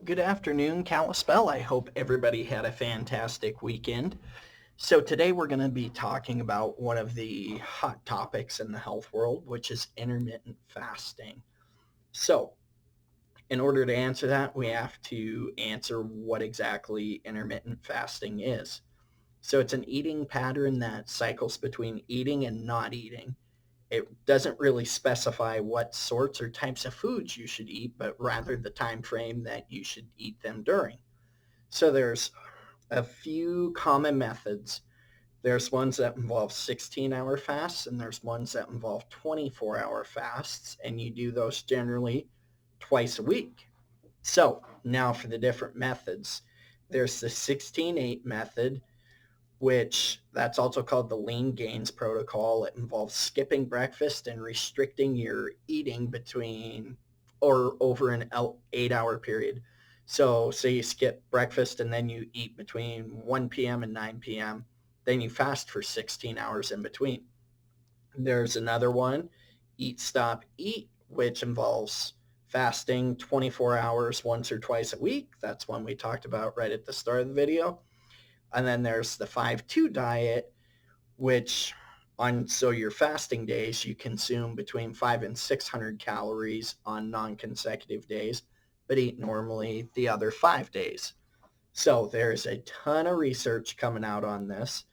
Good afternoon, Kalispell. I hope everybody had a fantastic weekend. So today we're going to be talking about one of the hot topics in the health world, which is intermittent fasting. So in order to answer that, we have to answer what exactly intermittent fasting is. So it's an eating pattern that cycles between eating and not eating. It doesn't really specify what sorts or types of foods you should eat, but rather the time frame that you should eat them during. So there's a few common methods. There's ones that involve 16-hour fasts, and there's ones that involve 24-hour fasts, and you do those generally twice a week. So now for the different methods. There's the 16-8 method, which that's also called the lean gains protocol. It involves skipping breakfast and restricting your eating between or over an 8-hour period. So say you skip breakfast and then you eat between 1 p.m. and 9 p.m. Then you fast for 16 hours in between. There's another one, eat, stop, eat, which involves fasting 24 hours once or twice a week. That's one we talked about right at the start of the video. And then there's the 5-2 diet, which on so your fasting days, you consume between 5 and 600 calories on non-consecutive days, but eat normally the other 5 days. So there's a ton of research coming out on this.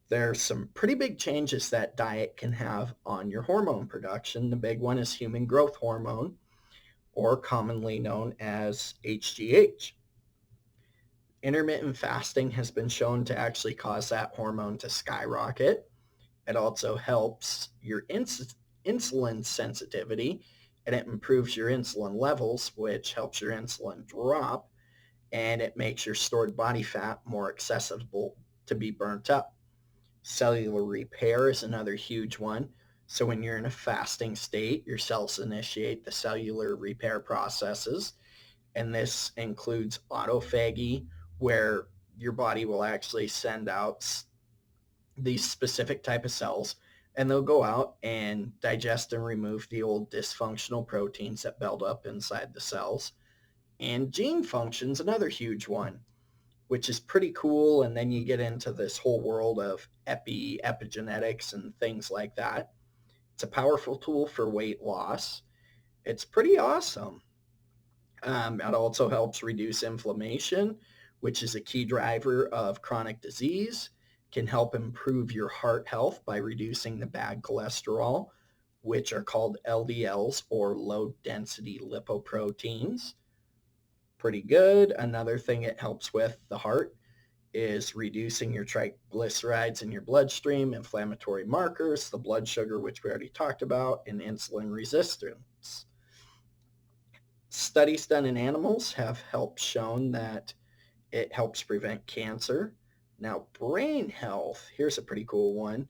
There's some pretty big changes that diet can have on your hormone production. The big one is human growth hormone, or commonly known as HGH. Intermittent fasting has been shown to actually cause that hormone to skyrocket. It also helps your insulin sensitivity, and it improves your insulin levels, which helps your insulin drop, and it makes your stored body fat more accessible to be burnt up. Cellular repair is another huge one. So when you're in a fasting state, your cells initiate the cellular repair processes, and this includes autophagy, where your body will actually send out these specific type of cells, and they'll go out and digest and remove the old dysfunctional proteins that build up inside the cells. And gene function's another huge one, which is pretty cool. And then you get into this whole world of epigenetics and things like that. It's a powerful tool for weight loss. It's pretty awesome. It also helps reduce inflammation, which is a key driver of chronic disease, can help improve your heart health by reducing the bad cholesterol, which are called LDLs or low density lipoproteins. Pretty good. Another thing it helps with the heart is reducing your triglycerides in your bloodstream, inflammatory markers, the blood sugar, which we already talked about, and insulin resistance. Studies done in animals have helped shown that it helps prevent cancer. Now, brain health, here's a pretty cool one.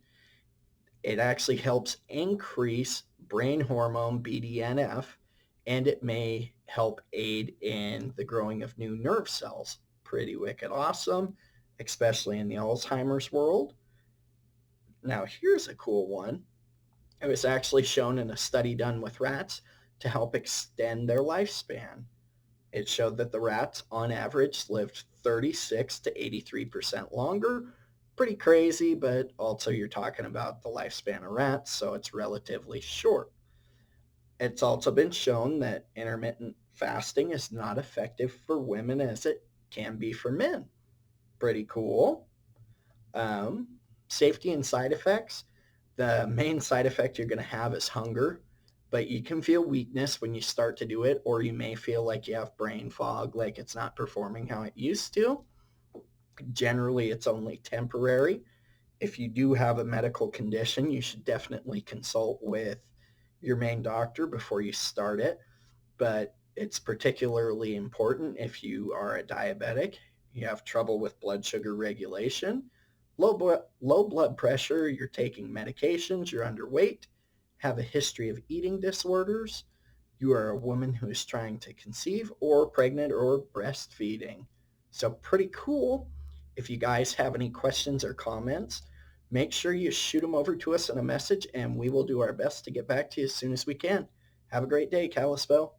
It actually helps increase brain hormone BDNF, and it may help aid in the growing of new nerve cells. Pretty wicked awesome, especially in the Alzheimer's world. Now, here's a cool one. It was actually shown in a study done with rats to help extend their lifespan. It showed that the rats, on average, lived 36 to 83% longer. Pretty crazy, but also you're talking about the lifespan of rats, so it's relatively short. It's also been shown that intermittent fasting is not effective for women as it can be for men. Pretty cool. Um, Safety and side effects. The main side effect you're going to have is hunger, but you can feel weakness when you start to do it, or you may feel like you have brain fog, like it's not performing how it used to. Generally, it's only temporary. If you do have a medical condition, you should definitely consult with your main doctor before you start it. But it's particularly important if you are a diabetic, you have trouble with blood sugar regulation, low blood pressure, you're taking medications, you're underweight, have a history of eating disorders, you are a woman who is trying to conceive or pregnant or breastfeeding. So pretty cool. If you guys have any questions or comments, make sure you shoot them over to us in a message, and we will do our best to get back to you as soon as we can. Have a great day, Kalispell.